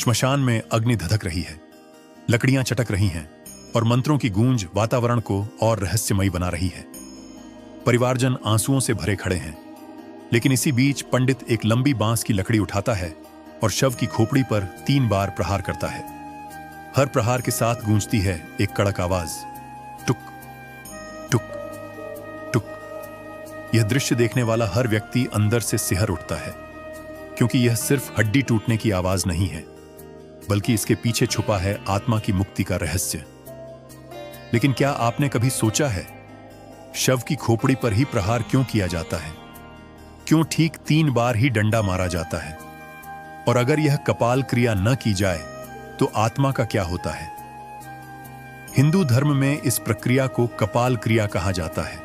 श्मशान में अग्नि धधक रही है, लकड़ियां चटक रही हैं और मंत्रों की गूंज वातावरण को और रहस्यमयी बना रही है। परिवारजन आंसुओं से भरे खड़े हैं, लेकिन इसी बीच पंडित एक लंबी बांस की लकड़ी उठाता है और शव की खोपड़ी पर 3 बार प्रहार करता है। हर प्रहार के साथ गूंजती है एक कड़क आवाज, टुक टुक टुक। यह दृश्य देखने वाला हर व्यक्ति अंदर से सिहर उठता है, क्योंकि यह सिर्फ हड्डी टूटने की आवाज नहीं है, बल्कि इसके पीछे छुपा है आत्मा की मुक्ति का रहस्य। लेकिन क्या आपने कभी सोचा है, शव की खोपड़ी पर ही प्रहार क्यों किया जाता है? क्यों ठीक 3 बार ही डंडा मारा जाता है? और अगर यह कपाल क्रिया न की जाए तो आत्मा का क्या होता है? हिंदू धर्म में इस प्रक्रिया को कपाल क्रिया कहा जाता है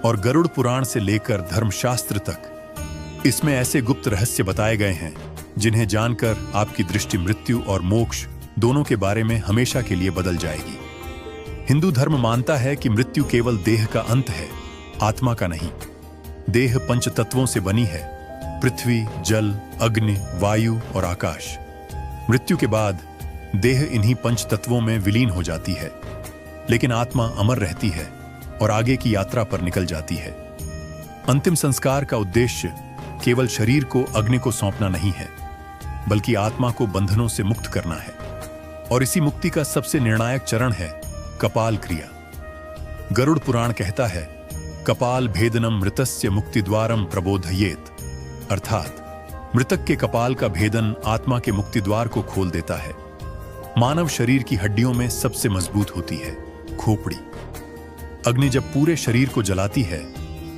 और गरुड़ पुराण से लेकर धर्मशास्त्र तक इसमें ऐसे गुप्त रहस्य बताए गए हैं जिन्हें जानकर आपकी दृष्टि मृत्यु और मोक्ष दोनों के बारे में हमेशा के लिए बदल जाएगी। हिंदू धर्म मानता है कि मृत्यु केवल देह का अंत है, आत्मा का नहीं। देह 5 तत्वों से बनी है, पृथ्वी, जल, अग्नि, वायु और आकाश। मृत्यु के बाद देह इन्हीं 5 तत्वों में विलीन हो जाती है, लेकिन आत्मा अमर रहती है और आगे की यात्रा पर निकल जाती है। अंतिम संस्कार का उद्देश्य केवल शरीर को अग्नि को सौंपना नहीं है, बल्कि आत्मा को बंधनों से मुक्त करना है। और इसी मुक्ति का सबसे निर्णायक चरण है कपाल क्रिया। गरुड़ पुराण कहता है, कपाल भेदनम मृतस्य मुक्तिद्वारम प्रबोधयेत, अर्थात मृतक के कपाल का भेदन आत्मा के मुक्ति द्वार को खोल देता है। मानव शरीर की हड्डियों में सबसे मजबूत होती है खोपड़ी। अग्नि जब पूरे शरीर को जलाती है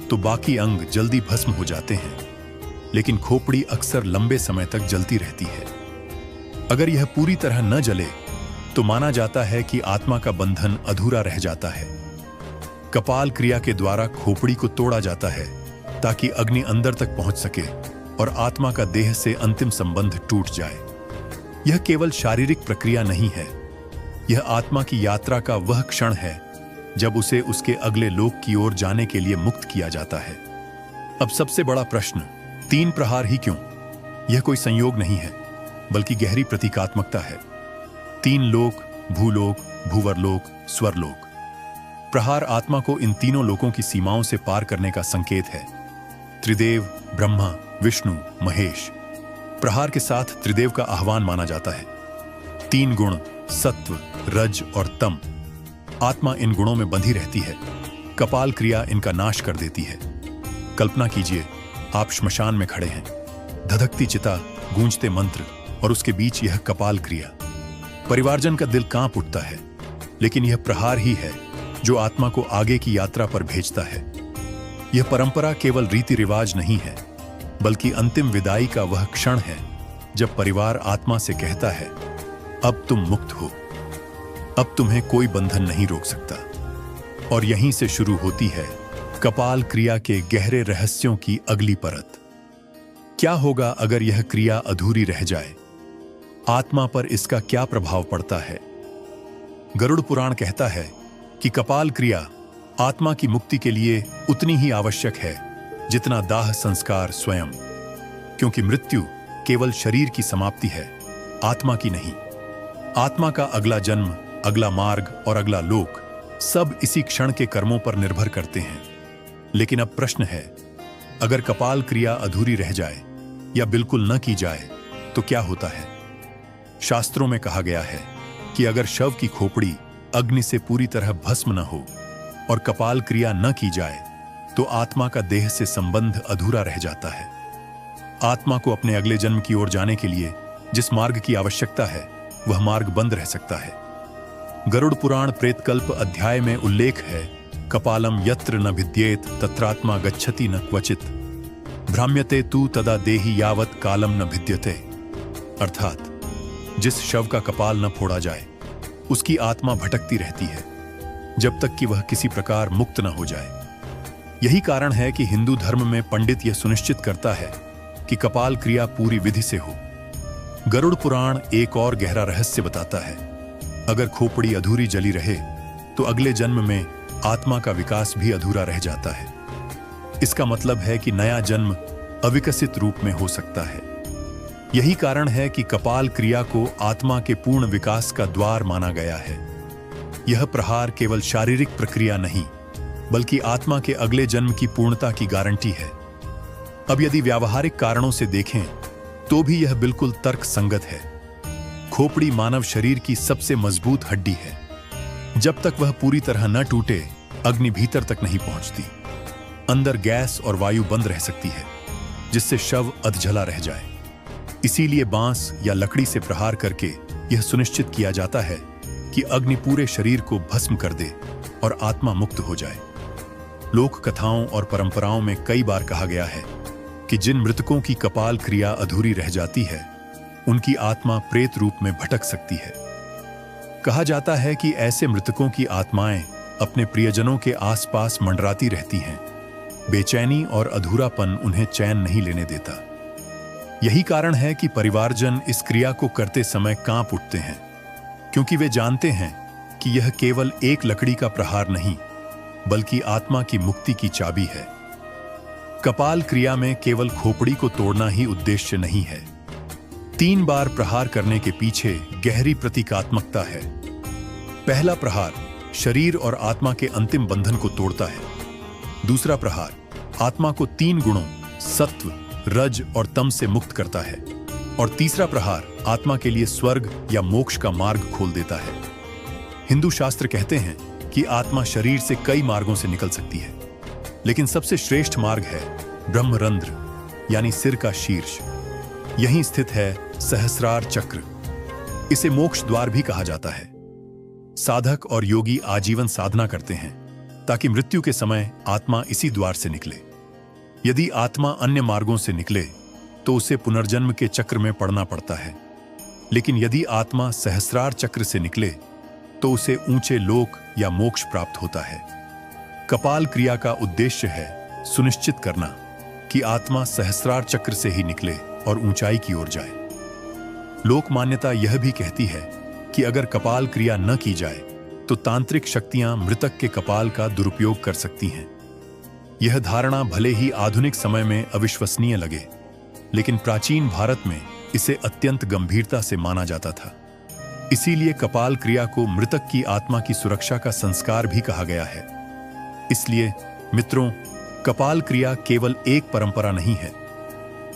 तो बाकी अंग जल्दी भस्म हो जाते हैं, लेकिन खोपड़ी अक्सर लंबे समय तक जलती रहती है। अगर यह पूरी तरह न जले तो माना जाता है कि आत्मा का बंधन अधूरा रह जाता है। कपाल क्रिया के द्वारा खोपड़ी को तोड़ा जाता है ताकि अग्नि अंदर तक पहुंच सके और आत्मा का देह से अंतिम संबंध टूट जाए। यह केवल शारीरिक प्रक्रिया नहीं है, यह आत्मा की यात्रा का वह क्षण है जब उसे उसके अगले लोक की ओर जाने के लिए मुक्त किया जाता है। अब सबसे बड़ा प्रश्न, 3 प्रहार ही क्यों? यह कोई संयोग नहीं है, बल्कि गहरी प्रतीकात्मकता है। 3 लोक, भूलोक, भूवरलोक, स्वरलोक। प्रहार आत्मा को इन तीनों लोकों की सीमाओं से पार करने का संकेत है। त्रिदेव, ब्रह्मा, विष्णु, महेश। प्रहार के साथ त्रिदेव का आह्वान माना जाता है। 3 गुण, सत्व, रज और तम। आत्मा इन गुणों में बंधी रहती है, कपाल क्रिया इनका नाश कर देती है। कल्पना कीजिए, आप श्मशान में खड़े हैं, धधकती चिता, गूंजते मंत्र और उसके बीच यह कपाल क्रिया। परिवारजन का दिल कांप उठता है, लेकिन यह प्रहार ही है जो आत्मा को आगे की यात्रा पर भेजता है। यह परंपरा केवल रीति रिवाज नहीं है, बल्कि अंतिम विदाई का वह क्षण है जब परिवार आत्मा से कहता है, अब तुम मुक्त हो, अब तुम्हें कोई बंधन नहीं रोक सकता। और यहीं से शुरू होती है कपाल क्रिया के गहरे रहस्यों की अगली परत। क्या होगा अगर यह क्रिया अधूरी रह जाए? आत्मा पर इसका क्या प्रभाव पड़ता है? गरुड़ पुराण कहता है कि कपाल क्रिया आत्मा की मुक्ति के लिए उतनी ही आवश्यक है जितना दाह संस्कार स्वयं, क्योंकि मृत्यु केवल शरीर की समाप्ति है, आत्मा की नहीं। आत्मा का अगला जन्म, अगला मार्ग और अगला लोक सब इसी क्षण के कर्मों पर निर्भर करते हैं। लेकिन अब प्रश्न है, अगर कपाल क्रिया अधूरी रह जाए या बिल्कुल न की जाए तो क्या होता है? शास्त्रों में कहा गया है कि अगर शव की खोपड़ी अग्नि से पूरी तरह भस्म न हो और कपाल क्रिया न की जाए तो आत्मा का देह से संबंध अधूरा रह जाता है। आत्मा को अपने अगले जन्म की ओर जाने के लिए जिस मार्ग की आवश्यकता है वह मार्ग बंद रह सकता है। गरुड़ पुराण प्रेतकल्प अध्याय में उल्लेख है, कपालम यत्र न भिद्येत तत्रात्मा गच्छति न क्वचित, भ्राम्यते तू तदा देहि यावत कालम न भिद्यते। अर्थात जिस शव का कपाल न फोड़ा जाए उसकी आत्मा भटकती रहती है जब तक कि वह किसी प्रकार मुक्त न हो जाए। यही कारण है कि हिंदू धर्म में पंडित यह सुनिश्चित करता है कि कपाल क्रिया पूरी विधि से हो। गरुड़ पुराण एक और गहरा रहस्य बताता है, अगर खोपड़ी अधूरी जली रहे तो अगले जन्म में आत्मा का विकास भी अधूरा रह जाता है। इसका मतलब है कि नया जन्म अविकसित रूप में हो सकता है। यही कारण है कि कपाल क्रिया को आत्मा के पूर्ण विकास का द्वार माना गया है। यह प्रहार केवल शारीरिक प्रक्रिया नहीं, बल्कि आत्मा के अगले जन्म की पूर्णता की गारंटी है। अब यदि व्यावहारिक कारणों से देखें तो भी यह बिल्कुल तर्क संगत है। खोपड़ी मानव शरीर की सबसे मजबूत हड्डी है। जब तक वह पूरी तरह न टूटे, अग्नि भीतर तक नहीं पहुंचती। अंदर गैस और वायु बंद रह सकती है, जिससे शव अधजला रह जाए। इसीलिए बांस या लकड़ी से प्रहार करके यह सुनिश्चित किया जाता है कि अग्नि पूरे शरीर को भस्म कर दे और आत्मा मुक्त हो जाए। लोक कथाओं और परंपराओं में कई बार कहा गया है कि जिन मृतकों की कपाल क्रिया अधूरी रह जाती है, उनकी आत्मा प्रेत रूप में भटक सकती है। कहा जाता है कि ऐसे मृतकों की आत्माएं अपने प्रियजनों के आसपास मंडराती रहती हैं। बेचैनी और अधूरापन उन्हें चैन नहीं लेने देता। यही कारण है कि परिवारजन इस क्रिया को करते समय कांप उठते हैं, क्योंकि वे जानते हैं कि यह केवल एक लकड़ी का प्रहार नहीं, बल्कि आत्मा की मुक्ति की चाबी है। कपाल क्रिया में केवल खोपड़ी को तोड़ना ही उद्देश्य नहीं है। 3 बार प्रहार करने के पीछे गहरी प्रतीकात्मकता है। पहला प्रहार शरीर और आत्मा के अंतिम बंधन को तोड़ता है। दूसरा प्रहार आत्मा को 3 गुणों सत्व, रज और तम से मुक्त करता है। और तीसरा प्रहार आत्मा के लिए स्वर्ग या मोक्ष का मार्ग खोल देता है। हिंदू शास्त्र कहते हैं कि आत्मा शरीर से कई मार्गों से निकल सकती है, लेकिन सबसे श्रेष्ठ मार्ग है ब्रह्मरंध्र, यानी सिर का शीर्ष। यहीं स्थित है सहस्रार चक्र। इसे मोक्ष द्वार भी कहा जाता है। साधक और योगी आजीवन साधना करते हैं ताकि मृत्यु के समय आत्मा इसी द्वार से निकले। यदि आत्मा अन्य मार्गों से निकले तो उसे पुनर्जन्म के चक्र में पड़ना पड़ता है, लेकिन यदि आत्मा सहस्रार चक्र से निकले तो उसे ऊंचे लोक या मोक्ष प्राप्त होता है। कपाल क्रिया का उद्देश्य है सुनिश्चित करना कि आत्मा सहस्रार चक्र से ही निकले और ऊंचाई की ओर जाए। लोक मान्यता यह भी कहती है कि अगर कपाल क्रिया न की जाए तो तांत्रिक शक्तियां मृतक के कपाल का दुरुपयोग कर सकती हैं। यह धारणा भले ही आधुनिक समय में अविश्वसनीय लगे, लेकिन प्राचीन भारत में इसे अत्यंत गंभीरता से माना जाता था। इसीलिए कपाल क्रिया को मृतक की आत्मा की सुरक्षा का संस्कार भी कहा गया है। इसलिए मित्रों, कपाल क्रिया केवल एक परंपरा नहीं है,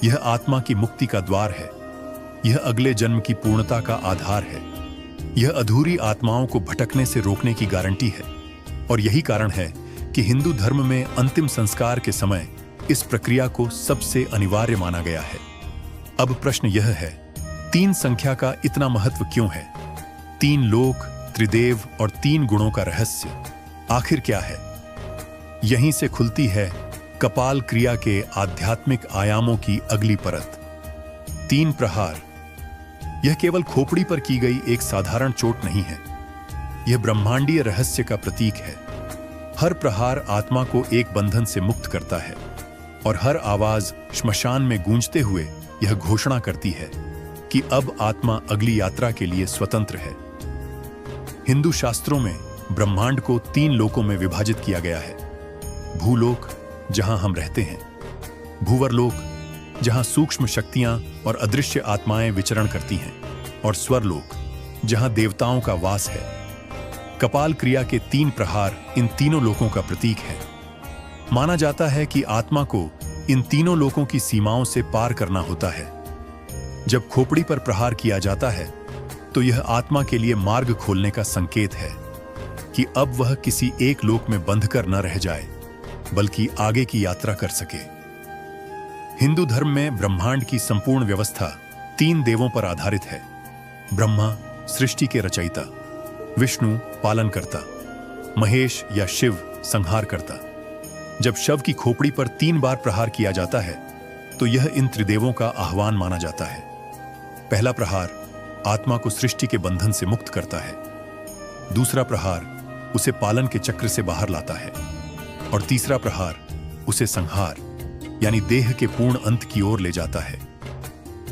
यह आत्मा की मुक्ति का द्वार है। यह अगले जन्म की पूर्णता का आधार है। यह अधूरी आत्माओं को भटकने से रोकने की गारंटी है। और यही कारण है कि हिंदू धर्म में अंतिम संस्कार के समय इस प्रक्रिया को सबसे अनिवार्य माना गया है। अब प्रश्न यह है, 3 संख्या का इतना महत्व क्यों है? 3 लोक, त्रिदेव और 3 गुणों का रहस्य आखिर क्या है? यहीं से खुलती है कपाल क्रिया के आध्यात्मिक आयामों की अगली परत। 3 प्रहार। यह केवल खोपड़ी पर की गई एक साधारण चोट नहीं है, यह ब्रह्मांडीय रहस्य का प्रतीक है। हर प्रहार आत्मा को एक बंधन से मुक्त करता है और हर आवाज श्मशान में गूंजते हुए यह घोषणा करती है कि अब आत्मा अगली यात्रा के लिए स्वतंत्र है। हिंदू शास्त्रों में ब्रह्मांड को 3 लोकों में विभाजित किया गया है। भूलोक, जहां हम रहते हैं, भूवरलोक, जहां सूक्ष्म शक्तियां और अदृश्य आत्माएं विचरण करती हैं, और स्वरलोक, जहां देवताओं का वास है। कपाल क्रिया के 3 प्रहार इन तीनों लोकों का प्रतीक है। माना जाता है कि आत्मा को इन तीनों लोकों की सीमाओं से पार करना होता है। जब खोपड़ी पर प्रहार किया जाता है तो यह आत्मा के लिए मार्ग खोलने का संकेत है कि अब वह किसी एक लोक में बंधकर न रह जाए, बल्कि आगे की यात्रा कर सके। हिंदू धर्म में ब्रह्मांड की संपूर्ण व्यवस्था 3 देवों पर आधारित है। ब्रह्मा सृष्टि के रचयिता, विष्णु पालनकर्ता, महेश या शिव संहारकर्ता। जब शव की खोपड़ी पर 3 बार प्रहार किया जाता है तो यह इन त्रिदेवों का आह्वान माना जाता है। पहला प्रहार आत्मा को सृष्टि के बंधन से मुक्त करता है। दूसरा प्रहार उसे पालन के चक्र से बाहर लाता है। और तीसरा प्रहार उसे संहार यानी देह के पूर्ण अंत की ओर ले जाता है।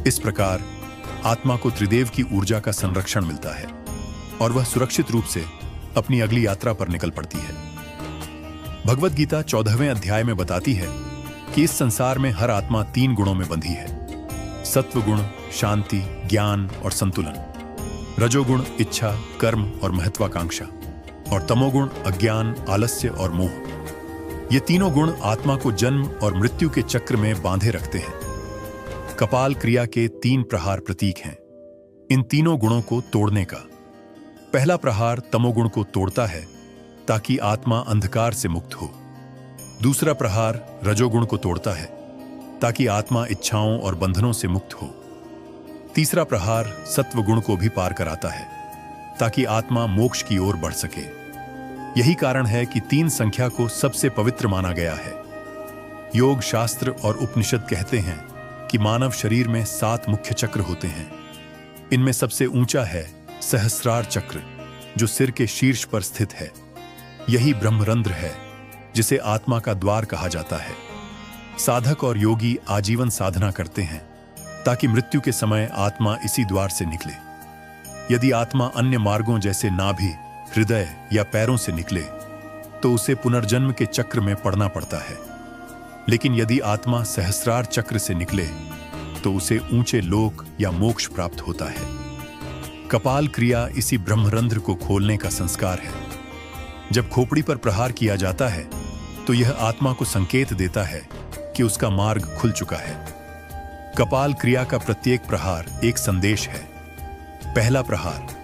इस प्रकार आत्मा को त्रिदेव की ऊर्जा का संरक्षण मिलता है और वह सुरक्षित रूप से अपनी अगली यात्रा पर निकल पड़ती है। भगवद गीता 14वें अध्याय में बताती है कि इस संसार में हर आत्मा 3 गुणों में बंधी है। सत्वगुण शांति, ज्ञान और संतुलन, रजोगुण इच्छा, कर्म और महत्वाकांक्षा, और तमोगुण अज्ञान, आलस्य और मोह। ये तीनों गुण आत्मा को जन्म और मृत्यु के चक्र में बांधे रखते हैं। कपाल क्रिया के 3 प्रहार प्रतीक हैं इन तीनों गुणों को तोड़ने का। पहला प्रहार तमोगुण को तोड़ता है ताकि आत्मा अंधकार से मुक्त हो। दूसरा प्रहार रजोगुण को तोड़ता है ताकि आत्मा इच्छाओं और बंधनों से मुक्त हो। तीसरा प्रहार सत्वगुण को भी पार कराता है ताकि आत्मा मोक्ष की ओर बढ़ सके। यही कारण है कि 3 संख्या को सबसे पवित्र माना गया है। योग शास्त्र और उपनिषद कहते हैं कि मानव शरीर में 7 मुख्य चक्र होते हैं। इनमें सबसे ऊंचा है सहस्रार चक्र, जो सिर के शीर्ष पर स्थित है। यही ब्रह्मरंध्र है, जिसे आत्मा का द्वार कहा जाता है। साधक और योगी आजीवन साधना करते हैं ताकि मृत्यु के समय आत्मा इसी द्वार से निकले। यदि आत्मा अन्य मार्गों जैसे नाभि, हृदय या पैरों से निकले तो उसे पुनर्जन्म के चक्र में पड़ना पड़ता है। लेकिन यदि आत्मा सहस्रार चक्र से निकले तो उसे ऊंचे लोक या मोक्ष प्राप्त होता है। कपाल क्रिया इसी ब्रह्मरंध्र को खोलने का संस्कार है। जब खोपड़ी पर प्रहार किया जाता है तो यह आत्मा को संकेत देता है कि उसका मार्ग खुल चुका है। कपाल क्रिया का प्रत्येक प्रहार एक संदेश है। पहला प्रहार,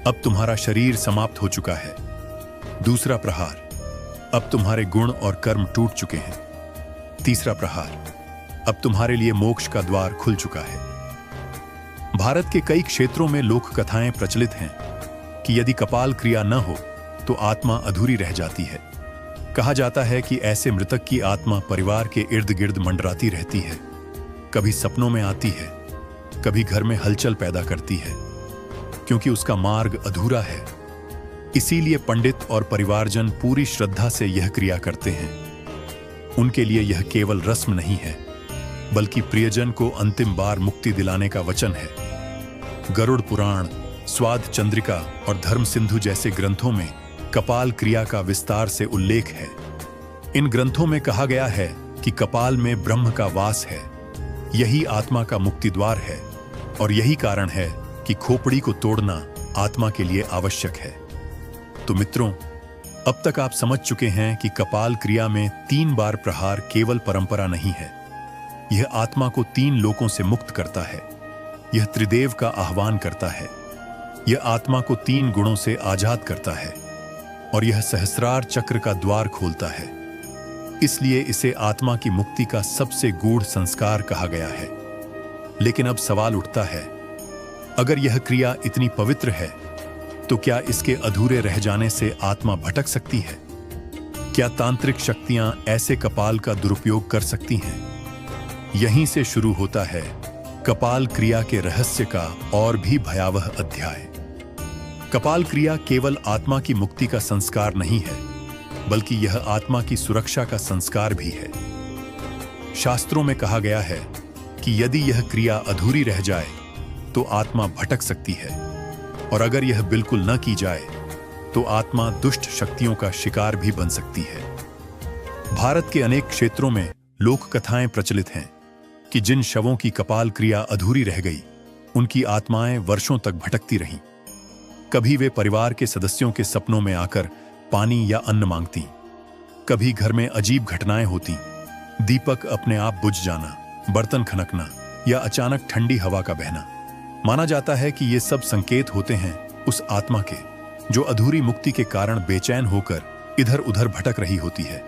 अब तुम्हारा शरीर समाप्त हो चुका है। दूसरा प्रहार, अब तुम्हारे गुण और कर्म टूट चुके हैं। तीसरा प्रहार, अब तुम्हारे लिए मोक्ष का द्वार खुल चुका है। भारत के कई क्षेत्रों में लोक कथाएं प्रचलित हैं कि यदि कपाल क्रिया न हो तो आत्मा अधूरी रह जाती है। कहा जाता है कि ऐसे मृतक की आत्मा परिवार के इर्द गिर्द मंडराती रहती है, कभी सपनों में आती है, कभी घर में हलचल पैदा करती है, क्योंकि उसका मार्ग अधूरा है। इसीलिए पंडित और परिवारजन पूरी श्रद्धा से यह क्रिया करते हैं। उनके लिए यह केवल रस्म नहीं है, बल्कि प्रियजन को अंतिम बार मुक्ति दिलाने का वचन है। गरुड़ पुराण, स्वाद चंद्रिका और धर्म सिंधु जैसे ग्रंथों में कपाल क्रिया का विस्तार से उल्लेख है। इन ग्रंथों में कहा गया है कि कपाल में ब्रह्म का वास है, यही आत्मा का मुक्ति द्वार है, और यही कारण है कि खोपड़ी को तोड़ना आत्मा के लिए आवश्यक है। तो मित्रों, अब तक आप समझ चुके हैं कि कपाल क्रिया में 3 बार प्रहार केवल परंपरा नहीं है। यह आत्मा को 3 लोकों से मुक्त करता है। यह त्रिदेव का आह्वान करता है। यह आत्मा को 3 गुणों से आजाद करता है, और यह सहस्रार चक्र का द्वार खोलता है। इसलिए इसे आत्मा की मुक्ति का सबसे गूढ़ संस्कार कहा गया है। लेकिन अब सवाल उठता है, अगर यह क्रिया इतनी पवित्र है तो क्या इसके अधूरे रह जाने से आत्मा भटक सकती है? क्या तांत्रिक शक्तियां ऐसे कपाल का दुरुपयोग कर सकती हैं? यहीं से शुरू होता है कपाल क्रिया के रहस्य का और भी भयावह अध्याय। कपाल क्रिया केवल आत्मा की मुक्ति का संस्कार नहीं है, बल्कि यह आत्मा की सुरक्षा का संस्कार भी है। शास्त्रों में कहा गया है कि यदि यह क्रिया अधूरी रह जाए तो आत्मा भटक सकती है, और अगर यह बिल्कुल न की जाए तो आत्मा दुष्ट शक्तियों का शिकार भी बन सकती है। भारत के अनेक क्षेत्रों में लोक कथाएं प्रचलित हैं कि जिन शवों की कपाल क्रिया अधूरी रह गई, उनकी आत्माएं वर्षों तक भटकती रहीं। कभी वे परिवार के सदस्यों के सपनों में आकर पानी या अन्न मांगती, कभी घर में अजीब घटनाएं होती, दीपक अपने आप बुझ जाना, बर्तन खनकना या अचानक ठंडी हवा का बहना। माना जाता है कि ये सब संकेत होते हैं उस आत्मा के जो अधूरी मुक्ति के कारण बेचैन होकर इधर उधर भटक रही होती है।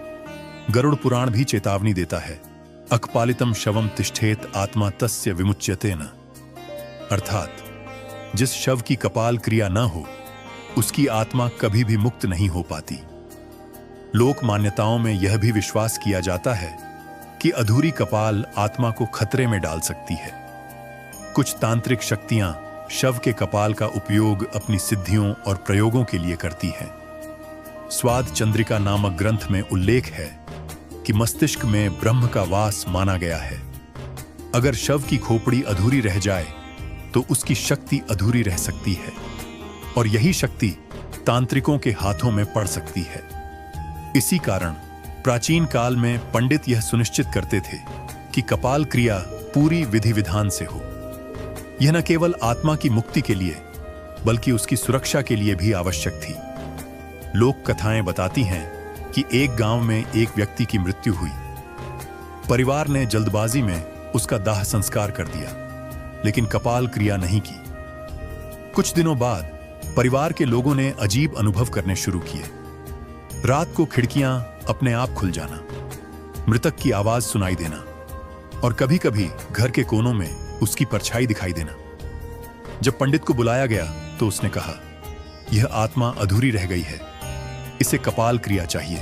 गरुड़ पुराण भी चेतावनी देता है, अकपालितम शवम तिष्ठेत आत्मा तस्य विमुच्यते न, अर्थात जिस शव की कपाल क्रिया न हो उसकी आत्मा कभी भी मुक्त नहीं हो पाती। लोक मान्यताओं में यह भी विश्वास किया जाता है कि अधूरी कपाल आत्मा को खतरे में डाल सकती है। कुछ तांत्रिक शक्तियां शव के कपाल का उपयोग अपनी सिद्धियों और प्रयोगों के लिए करती हैं। स्वाद चंद्रिका नामक ग्रंथ में उल्लेख है कि मस्तिष्क में ब्रह्म का वास माना गया है। अगर शव की खोपड़ी अधूरी रह जाए तो उसकी शक्ति अधूरी रह सकती है, और यही शक्ति तांत्रिकों के हाथों में पड़ सकती है। इसी कारण प्राचीन काल में पंडित यह सुनिश्चित करते थे कि कपाल क्रिया पूरी विधि विधान से हो। यह न केवल आत्मा की मुक्ति के लिए बल्कि उसकी सुरक्षा के लिए भी आवश्यक थी। लोक कथाएं बताती हैं कि एक गांव में एक व्यक्ति की मृत्यु हुई। परिवार ने जल्दबाजी में उसका दाह संस्कार कर दिया, लेकिन कपाल क्रिया नहीं की। कुछ दिनों बाद परिवार के लोगों ने अजीब अनुभव करने शुरू किए। रात को खिड़कियां अपने आप खुल जाना, मृतक की आवाज सुनाई देना और कभी-कभी घर के कोनों में उसकी परछाई दिखाई देना। जब पंडित को बुलाया गया तो उसने कहा, यह आत्मा अधूरी रह गई है, इसे कपाल क्रिया चाहिए।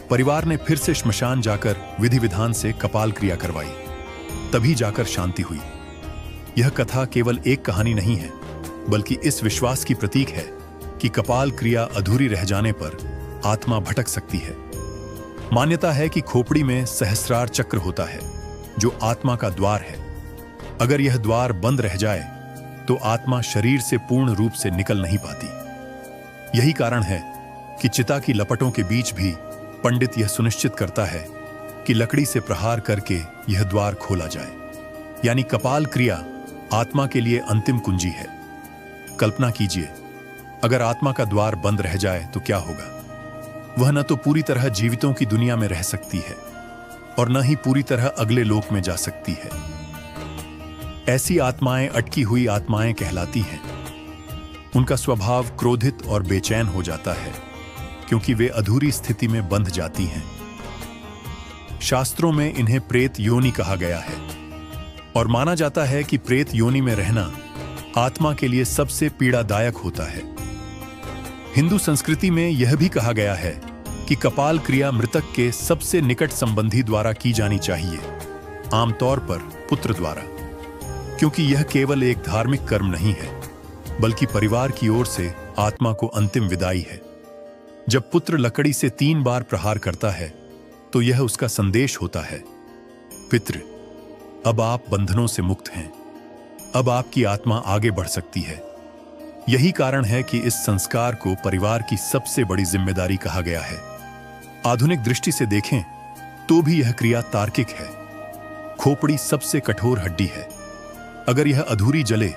परिवार ने फिर से श्मशान जाकर विधि विधान से कपाल क्रिया करवाई, तभी जाकर शांति हुई। यह कथा केवल एक कहानी नहीं है, बल्कि इस विश्वास की प्रतीक है कि कपाल क्रिया अधूरी रह जाने पर आत्मा भटक सकती है। मान्यता है कि खोपड़ी में सहस्रार चक्र होता है, जो आत्मा का द्वार है। अगर यह द्वार बंद रह जाए तो आत्मा शरीर से पूर्ण रूप से निकल नहीं पाती। यही कारण है कि चिता की लपटों के बीच भी पंडित यह सुनिश्चित करता है कि लकड़ी से प्रहार करके यह द्वार खोला जाए। यानी कपाल क्रिया आत्मा के लिए अंतिम कुंजी है। कल्पना कीजिए, अगर आत्मा का द्वार बंद रह जाए तो क्या होगा? वह न तो पूरी तरह जीवितों की दुनिया में रह सकती है और न ही पूरी तरह अगले लोक में जा सकती है। ऐसी आत्माएं अटकी हुई आत्माएं कहलाती हैं। उनका स्वभाव क्रोधित और बेचैन हो जाता है, क्योंकि वे अधूरी स्थिति में बंध जाती हैं। शास्त्रों में इन्हें प्रेत योनि कहा गया है और माना जाता है कि प्रेत योनि में रहना आत्मा के लिए सबसे पीड़ादायक होता है। हिंदू संस्कृति में यह भी कहा गया है कि कपाल क्रिया मृतक के सबसे निकट संबंधी द्वारा की जानी चाहिए, आमतौर पर पुत्र द्वारा, क्योंकि यह केवल एक धार्मिक कर्म नहीं है, बल्कि परिवार की ओर से आत्मा को अंतिम विदाई है। जब पुत्र लकड़ी से 3 बार प्रहार करता है तो यह उसका संदेश होता है, पितृ, अब आप बंधनों से मुक्त हैं, अब आपकी आत्मा आगे बढ़ सकती है। यही कारण है कि इस संस्कार को परिवार की सबसे बड़ी जिम्मेदारी कहा गया है। आधुनिक दृष्टि से देखें तो भी यह क्रिया तार्किक है। खोपड़ी सबसे कठोर हड्डी है। अगर यह अधूरी जले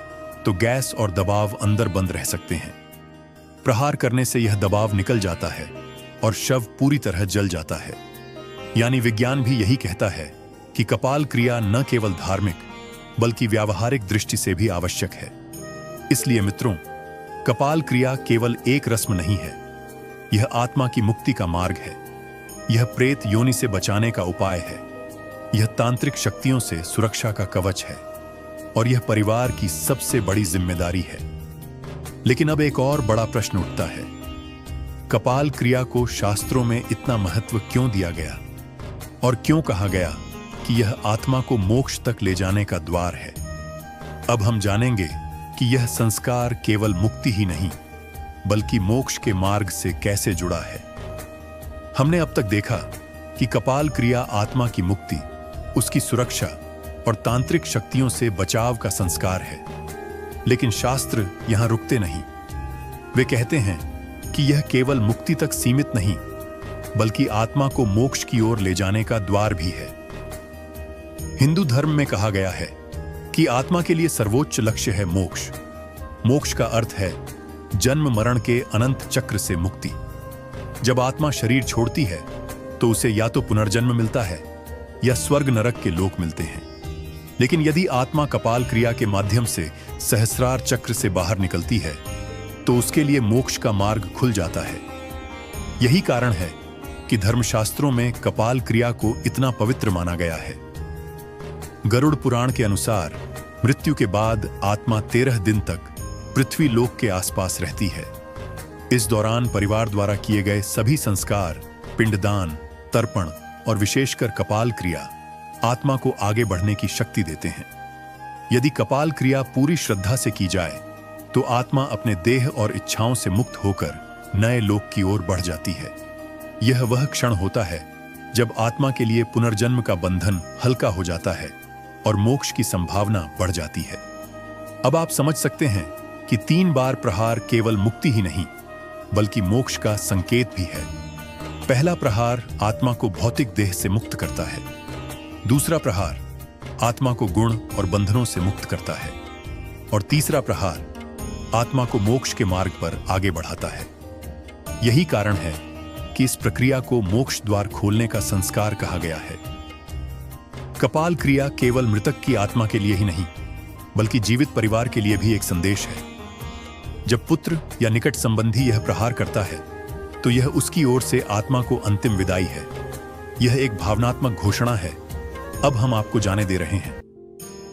तो गैस और दबाव अंदर बंद रह सकते हैं। प्रहार करने से यह दबाव निकल जाता है और शव पूरी तरह जल जाता है। यानी विज्ञान भी यही कहता है कि कपाल क्रिया न केवल धार्मिक बल्कि व्यावहारिक दृष्टि से भी आवश्यक है। इसलिए मित्रों, कपाल क्रिया केवल एक रस्म नहीं है, यह आत्मा की मुक्ति का मार्ग है। यह प्रेत योनि से बचाने का उपाय है। यह तांत्रिक शक्तियों से सुरक्षा का कवच है और यह परिवार की सबसे बड़ी जिम्मेदारी है। लेकिन अब एक और बड़ा प्रश्न उठता है, कपाल क्रिया को शास्त्रों में इतना महत्व क्यों दिया गया और क्यों कहा गया कि यह आत्मा को मोक्ष तक ले जाने का द्वार है? अब हम जानेंगे कि यह संस्कार केवल मुक्ति ही नहीं बल्कि मोक्ष के मार्ग से कैसे जुड़ा है। हमने अब तक देखा कि कपाल क्रिया आत्मा की मुक्ति, उसकी सुरक्षा और तांत्रिक शक्तियों से बचाव का संस्कार है। लेकिन शास्त्र यहां रुकते नहीं। वे कहते हैं कि यह केवल मुक्ति तक सीमित नहीं बल्कि आत्मा को मोक्ष की ओर ले जाने का द्वार भी है। हिंदू धर्म में कहा गया है कि आत्मा के लिए सर्वोच्च लक्ष्य है मोक्ष। मोक्ष का अर्थ है जन्म मरण के अनंत चक्र से मुक्ति। जब आत्मा शरीर छोड़ती है तो उसे या तो पुनर्जन्म मिलता है या स्वर्ग नरक के लोक मिलते हैं। लेकिन यदि आत्मा कपाल क्रिया के माध्यम से सहस्रार चक्र से बाहर निकलती है तो उसके लिए मोक्ष का मार्ग खुल जाता है। यही कारण है कि धर्मशास्त्रों में कपाल क्रिया को इतना पवित्र माना गया है। गरुड़ पुराण के अनुसार मृत्यु के बाद आत्मा 13 दिन तक पृथ्वी लोक के आसपास रहती है। इस दौरान परिवार द्वारा किए गए सभी संस्कार, पिंडदान, तर्पण और विशेषकर कपाल क्रिया आत्मा को आगे बढ़ने की शक्ति देते हैं। यदि कपाल क्रिया पूरी श्रद्धा से की जाए तो आत्मा अपने देह और इच्छाओं से मुक्त होकर नए लोक की ओर बढ़ जाती है। यह वह क्षण होता है जब आत्मा के लिए पुनर्जन्म का बंधन हल्का हो जाता है और मोक्ष की संभावना बढ़ जाती है। अब आप समझ सकते हैं कि 3 बार प्रहार केवल मुक्ति ही नहीं बल्कि मोक्ष का संकेत भी है। पहला प्रहार आत्मा को भौतिक देह से मुक्त करता है। दूसरा प्रहार आत्मा को गुण और बंधनों से मुक्त करता है, और तीसरा प्रहार आत्मा को मोक्ष के मार्ग पर आगे बढ़ाता है। यही कारण है कि इस प्रक्रिया को मोक्ष द्वार खोलने का संस्कार कहा गया है। कपाल क्रिया केवल मृतक की आत्मा के लिए ही नहीं, बल्कि जीवित परिवार के लिए भी एक संदेश है। जब पुत्र या निकट संबंधी यह प्रहार करता है, तो यह उसकी ओर से आत्मा को अंतिम विदाई है। यह एक भावनात्मक घोषणा है, अब हम आपको जाने दे रहे हैं,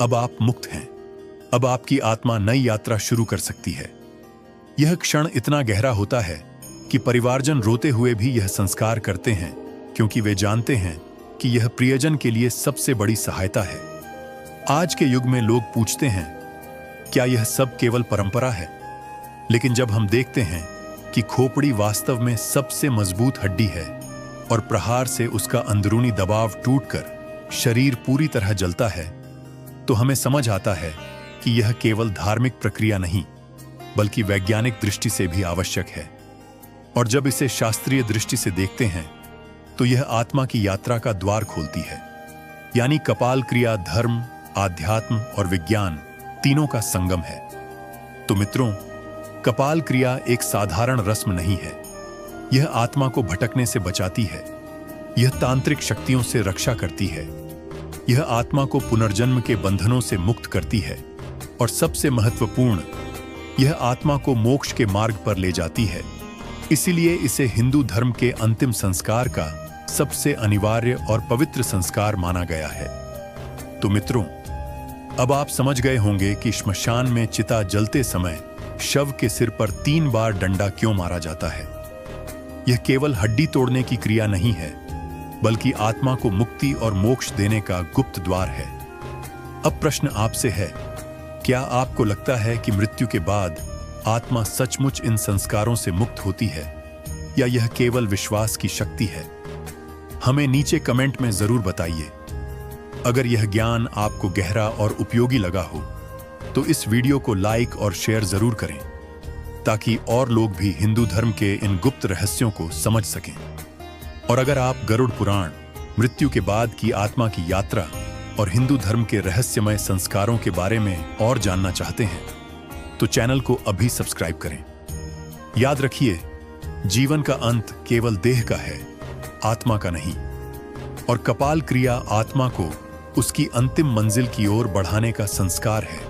अब आप मुक्त हैं, अब आपकी आत्मा नई यात्रा शुरू कर सकती है। यह क्षण इतना गहरा होता है कि परिवारजन रोते हुए भी यह संस्कार करते हैं, क्योंकि वे जानते हैं कि यह प्रियजन के लिए सबसे बड़ी सहायता है। आज के युग में लोग पूछते हैं, क्या यह सब केवल परंपरा है? लेकिन जब हम देखते हैं कि खोपड़ी वास्तव में सबसे मजबूत हड्डी है और प्रहार से उसका अंदरूनी दबाव टूटकर शरीर पूरी तरह जलता है, तो हमें समझ आता है कि यह केवल धार्मिक प्रक्रिया नहीं, बल्कि वैज्ञानिक दृष्टि से भी आवश्यक है। और जब इसे शास्त्रीय दृष्टि से देखते हैं, तो यह आत्मा की यात्रा का द्वार खोलती है। यानी कपाल क्रिया धर्म, आध्यात्म और विज्ञान तीनों का संगम है। तो मित्रों, कपाल क्रिया एक साधारण रस्म नहीं है। यह आत्मा को भटकने से बचाती है, यह तांत्रिक शक्तियों से रक्षा करती है, यह आत्मा को पुनर्जन्म के बंधनों से मुक्त करती है, और सबसे महत्वपूर्ण, यह आत्मा को मोक्ष के मार्ग पर ले जाती है। इसीलिए इसे हिंदू धर्म के अंतिम संस्कार का सबसे अनिवार्य और पवित्र संस्कार माना गया है। तो मित्रों, अब आप समझ गए होंगे कि श्मशान में चिता जलते समय शव के सिर पर 3 बार डंडा क्यों मारा जाता है। यह केवल हड्डी तोड़ने की क्रिया नहीं है, बल्कि आत्मा को मुक्ति और मोक्ष देने का गुप्त द्वार है। अब प्रश्न आपसे है, क्या आपको लगता है कि मृत्यु के बाद आत्मा सचमुच इन संस्कारों से मुक्त होती है, या यह केवल विश्वास की शक्ति है? हमें नीचे कमेंट में जरूर बताइए। अगर यह ज्ञान आपको गहरा और उपयोगी लगा हो, तो इस वीडियो को लाइक और शेयर जरूर करें, ताकि और लोग भी हिंदू धर्म के इन गुप्त रहस्यों को समझ सकें। और अगर आप गरुड़ पुराण, मृत्यु के बाद की आत्मा की यात्रा और हिंदू धर्म के रहस्यमय संस्कारों के बारे में और जानना चाहते हैं, तो चैनल को अभी सब्सक्राइब करें। याद रखिए, जीवन का अंत केवल देह का है, आत्मा का नहीं। और कपाल क्रिया आत्मा को उसकी अंतिम मंजिल की ओर बढ़ाने का संस्कार है।